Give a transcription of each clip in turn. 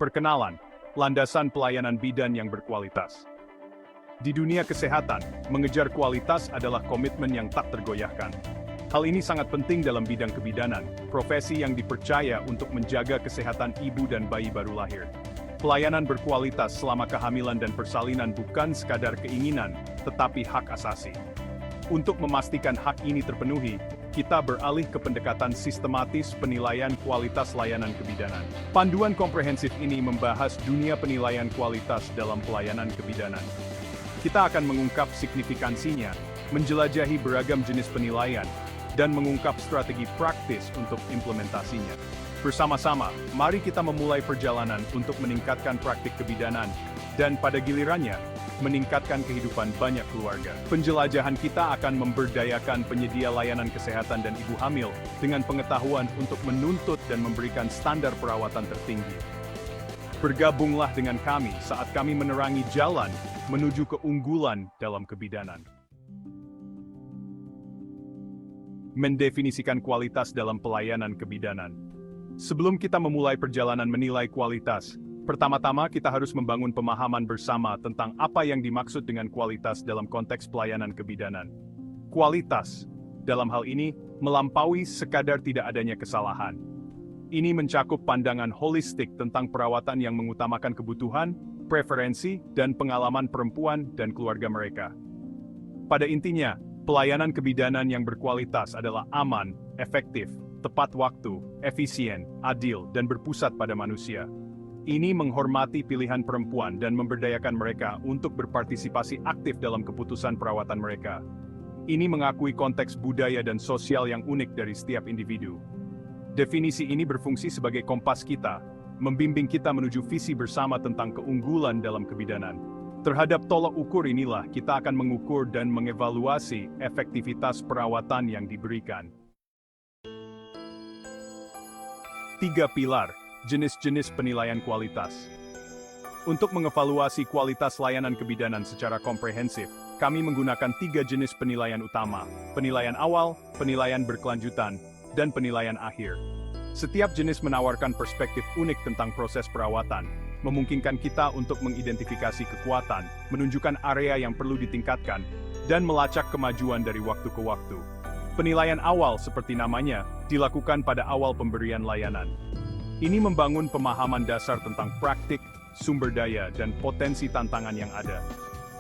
Perkenalan, landasan pelayanan bidan yang berkualitas. Di dunia kesehatan, mengejar kualitas adalah komitmen yang tak tergoyahkan. Hal ini sangat penting dalam bidang kebidanan, profesi yang dipercaya untuk menjaga kesehatan ibu dan bayi baru lahir. Pelayanan berkualitas selama kehamilan dan persalinan bukan sekadar keinginan, tetapi hak asasi. Untuk memastikan hak ini terpenuhi, kita beralih ke pendekatan sistematis penilaian kualitas layanan kebidanan. Panduan komprehensif ini membahas dunia penilaian kualitas dalam pelayanan kebidanan. Kita akan mengungkap signifikansinya, menjelajahi beragam jenis penilaian, dan mengungkap strategi praktis untuk implementasinya. Bersama-sama, mari kita memulai perjalanan untuk meningkatkan praktik kebidanan, dan pada gilirannya, meningkatkan kehidupan banyak keluarga. Penjelajahan kita akan memberdayakan penyedia layanan kesehatan dan ibu hamil dengan pengetahuan untuk menuntut dan memberikan standar perawatan tertinggi. Bergabunglah dengan kami saat kami menerangi jalan menuju keunggulan dalam kebidanan. Mendefinisikan kualitas dalam pelayanan kebidanan. Sebelum kita memulai perjalanan menilai kualitas, pertama-tama kita harus membangun pemahaman bersama tentang apa yang dimaksud dengan kualitas dalam konteks pelayanan kebidanan. Kualitas, dalam hal ini, melampaui sekadar tidak adanya kesalahan. Ini mencakup pandangan holistik tentang perawatan yang mengutamakan kebutuhan, preferensi, dan pengalaman perempuan dan keluarga mereka. Pada intinya, pelayanan kebidanan yang berkualitas adalah aman, efektif, tepat waktu, efisien, adil, dan berpusat pada manusia. Ini menghormati pilihan perempuan dan memberdayakan mereka untuk berpartisipasi aktif dalam keputusan perawatan mereka. Ini mengakui konteks budaya dan sosial yang unik dari setiap individu. Definisi ini berfungsi sebagai kompas kita, membimbing kita menuju visi bersama tentang keunggulan dalam kebidanan. Terhadap tolok ukur inilah kita akan mengukur dan mengevaluasi efektivitas perawatan yang diberikan. 3 pilar jenis-jenis penilaian kualitas. Untuk mengevaluasi kualitas layanan kebidanan secara komprehensif, kami menggunakan 3 jenis penilaian utama: penilaian awal, penilaian berkelanjutan, dan penilaian akhir. Setiap jenis menawarkan perspektif unik tentang proses perawatan, memungkinkan kita untuk mengidentifikasi kekuatan, menunjukkan area yang perlu ditingkatkan, dan melacak kemajuan dari waktu ke waktu. Penilaian awal, seperti namanya, dilakukan pada awal pemberian layanan. Ini membangun pemahaman dasar tentang praktik, sumber daya, dan potensi tantangan yang ada.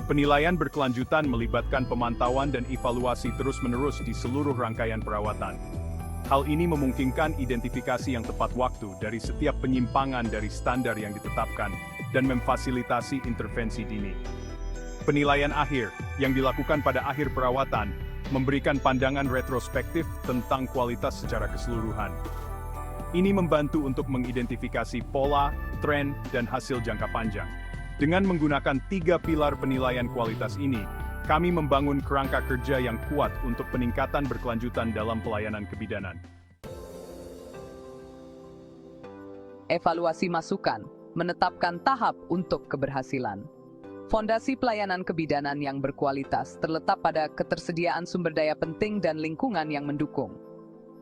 Penilaian berkelanjutan melibatkan pemantauan dan evaluasi terus-menerus di seluruh rangkaian perawatan. Hal ini memungkinkan identifikasi yang tepat waktu dari setiap penyimpangan dari standar yang ditetapkan dan memfasilitasi intervensi dini. Penilaian akhir, yang dilakukan pada akhir perawatan, memberikan pandangan retrospektif tentang kualitas secara keseluruhan. Ini membantu untuk mengidentifikasi pola, tren, dan hasil jangka panjang. Dengan menggunakan 3 pilar penilaian kualitas ini, kami membangun kerangka kerja yang kuat untuk peningkatan berkelanjutan dalam pelayanan kebidanan. Evaluasi masukan, menetapkan tahap untuk keberhasilan. Fondasi pelayanan kebidanan yang berkualitas terletak pada ketersediaan sumber daya penting dan lingkungan yang mendukung.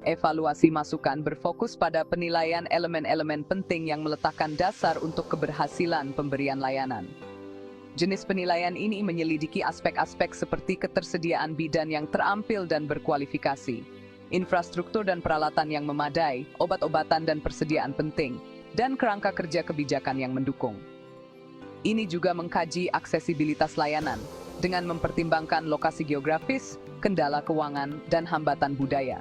Evaluasi masukan berfokus pada penilaian elemen-elemen penting yang meletakkan dasar untuk keberhasilan pemberian layanan. Jenis penilaian ini menyelidiki aspek-aspek seperti ketersediaan bidan yang terampil dan berkualifikasi, infrastruktur dan peralatan yang memadai, obat-obatan dan persediaan penting, dan kerangka kerja kebijakan yang mendukung. Ini juga mengkaji aksesibilitas layanan, dengan mempertimbangkan lokasi geografis, kendala keuangan, dan hambatan budaya.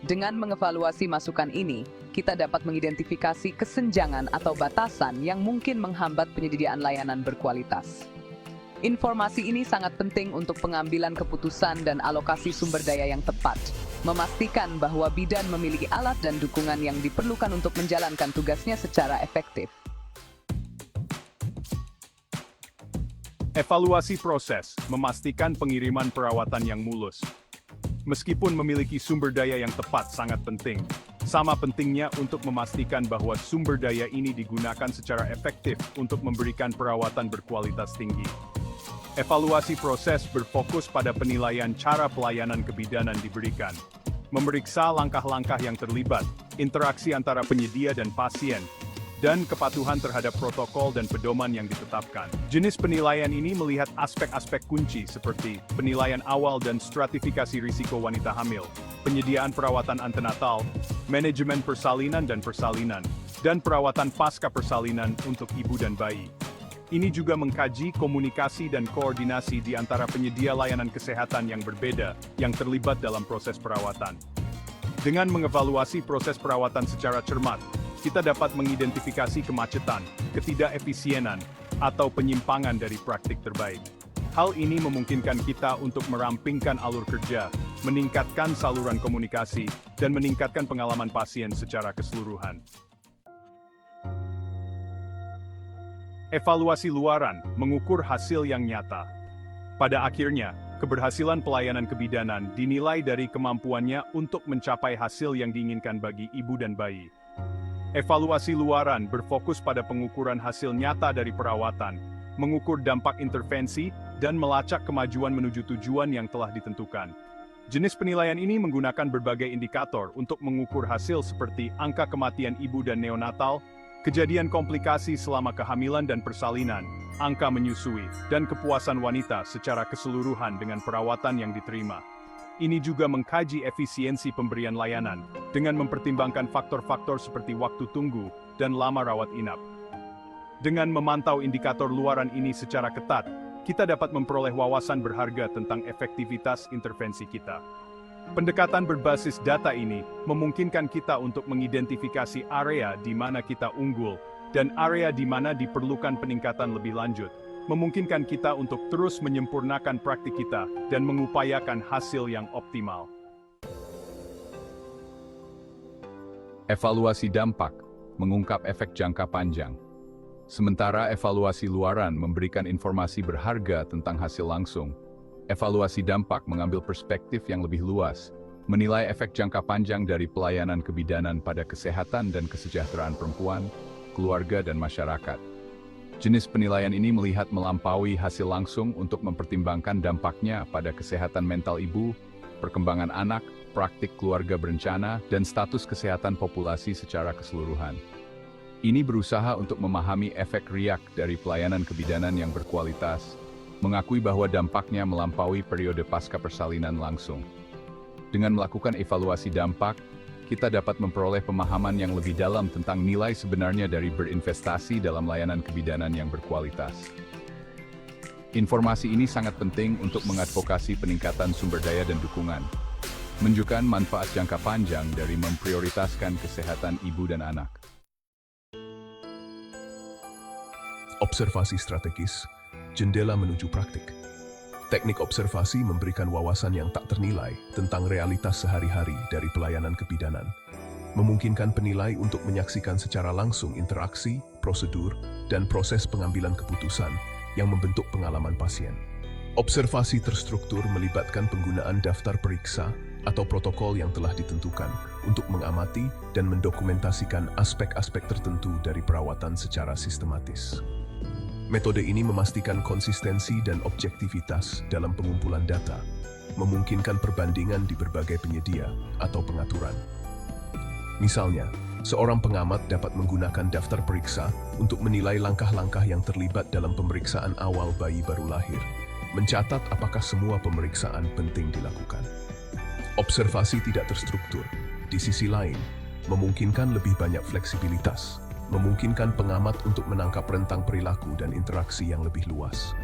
Dengan mengevaluasi masukan ini, kita dapat mengidentifikasi kesenjangan atau batasan yang mungkin menghambat penyediaan layanan berkualitas. Informasi ini sangat penting untuk pengambilan keputusan dan alokasi sumber daya yang tepat, memastikan bahwa bidan memiliki alat dan dukungan yang diperlukan untuk menjalankan tugasnya secara efektif. Evaluasi proses, memastikan pengiriman perawatan yang mulus. Meskipun memiliki sumber daya yang tepat sangat penting, sama pentingnya untuk memastikan bahwa sumber daya ini digunakan secara efektif untuk memberikan perawatan berkualitas tinggi. Evaluasi proses berfokus pada penilaian cara pelayanan kebidanan diberikan, memeriksa langkah-langkah yang terlibat, interaksi antara penyedia dan pasien, dan kepatuhan terhadap protokol dan pedoman yang ditetapkan. Jenis penilaian ini melihat aspek-aspek kunci seperti penilaian awal dan stratifikasi risiko wanita hamil, penyediaan perawatan antenatal, manajemen persalinan dan persalinan, dan perawatan pasca persalinan untuk ibu dan bayi. Ini juga mengkaji komunikasi dan koordinasi di antara penyedia layanan kesehatan yang berbeda yang terlibat dalam proses perawatan. Dengan mengevaluasi proses perawatan secara cermat, kita dapat mengidentifikasi kemacetan, ketidakefisienan, atau penyimpangan dari praktik terbaik. Hal ini memungkinkan kita untuk merampingkan alur kerja, meningkatkan saluran komunikasi, dan meningkatkan pengalaman pasien secara keseluruhan. Evaluasi luaran mengukur hasil yang nyata. Pada akhirnya, keberhasilan pelayanan kebidanan dinilai dari kemampuannya untuk mencapai hasil yang diinginkan bagi ibu dan bayi. Evaluasi luaran berfokus pada pengukuran hasil nyata dari perawatan, mengukur dampak intervensi, dan melacak kemajuan menuju tujuan yang telah ditentukan. Jenis penilaian ini menggunakan berbagai indikator untuk mengukur hasil seperti angka kematian ibu dan neonatal, kejadian komplikasi selama kehamilan dan persalinan, angka menyusui, dan kepuasan wanita secara keseluruhan dengan perawatan yang diterima. Ini juga mengkaji efisiensi pemberian layanan, dengan mempertimbangkan faktor-faktor seperti waktu tunggu dan lama rawat inap. Dengan memantau indikator luaran ini secara ketat, kita dapat memperoleh wawasan berharga tentang efektivitas intervensi kita. Pendekatan berbasis data ini memungkinkan kita untuk mengidentifikasi area di mana kita unggul dan area di mana diperlukan peningkatan lebih lanjut, memungkinkan kita untuk terus menyempurnakan praktik kita dan mengupayakan hasil yang optimal. Evaluasi dampak mengungkap efek jangka panjang. Sementara evaluasi luaran memberikan informasi berharga tentang hasil langsung, evaluasi dampak mengambil perspektif yang lebih luas, menilai efek jangka panjang dari pelayanan kebidanan pada kesehatan dan kesejahteraan perempuan, keluarga, dan masyarakat. Jenis penilaian ini melihat melampaui hasil langsung untuk mempertimbangkan dampaknya pada kesehatan mental ibu, perkembangan anak, praktik keluarga berencana, dan status kesehatan populasi secara keseluruhan. Ini berusaha untuk memahami efek riak dari pelayanan kebidanan yang berkualitas, mengakui bahwa dampaknya melampaui periode pasca persalinan langsung. Dengan melakukan evaluasi dampak, kita dapat memperoleh pemahaman yang lebih dalam tentang nilai sebenarnya dari berinvestasi dalam layanan kebidanan yang berkualitas. Informasi ini sangat penting untuk mengadvokasi peningkatan sumber daya dan dukungan, menunjukkan manfaat jangka panjang dari memprioritaskan kesehatan ibu dan anak. Observasi strategis, jendela menuju praktik. Teknik observasi memberikan wawasan yang tak ternilai tentang realitas sehari-hari dari pelayanan kebidanan, memungkinkan penilai untuk menyaksikan secara langsung interaksi, prosedur, dan proses pengambilan keputusan yang membentuk pengalaman pasien. Observasi terstruktur melibatkan penggunaan daftar periksa atau protokol yang telah ditentukan untuk mengamati dan mendokumentasikan aspek-aspek tertentu dari perawatan secara sistematis. Metode ini memastikan konsistensi dan objektivitas dalam pengumpulan data, memungkinkan perbandingan di berbagai penyedia atau pengaturan. Misalnya, seorang pengamat dapat menggunakan daftar periksa untuk menilai langkah-langkah yang terlibat dalam pemeriksaan awal bayi baru lahir, mencatat apakah semua pemeriksaan penting dilakukan. Observasi tidak terstruktur, di sisi lain, memungkinkan lebih banyak fleksibilitas, memungkinkan pengamat untuk menangkap rentang perilaku dan interaksi yang lebih luas.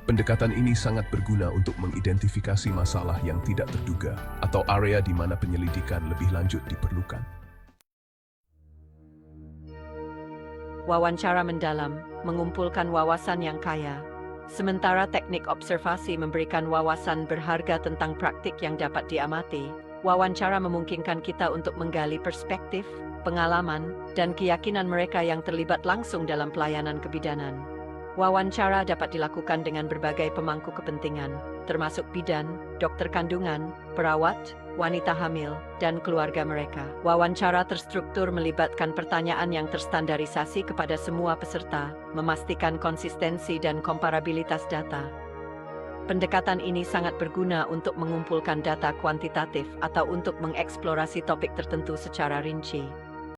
Pendekatan ini sangat berguna untuk mengidentifikasi masalah yang tidak terduga atau area di mana penyelidikan lebih lanjut diperlukan. Wawancara mendalam mengumpulkan wawasan yang kaya, sementara teknik observasi memberikan wawasan berharga tentang praktik yang dapat diamati. Wawancara memungkinkan kita untuk menggali perspektif, pengalaman, dan keyakinan mereka yang terlibat langsung dalam pelayanan kebidanan. Wawancara dapat dilakukan dengan berbagai pemangku kepentingan, termasuk bidan, dokter kandungan, perawat, wanita hamil, dan keluarga mereka. Wawancara terstruktur melibatkan pertanyaan yang terstandarisasi kepada semua peserta, memastikan konsistensi dan komparabilitas data. Pendekatan ini sangat berguna untuk mengumpulkan data kuantitatif atau untuk mengeksplorasi topik tertentu secara rinci.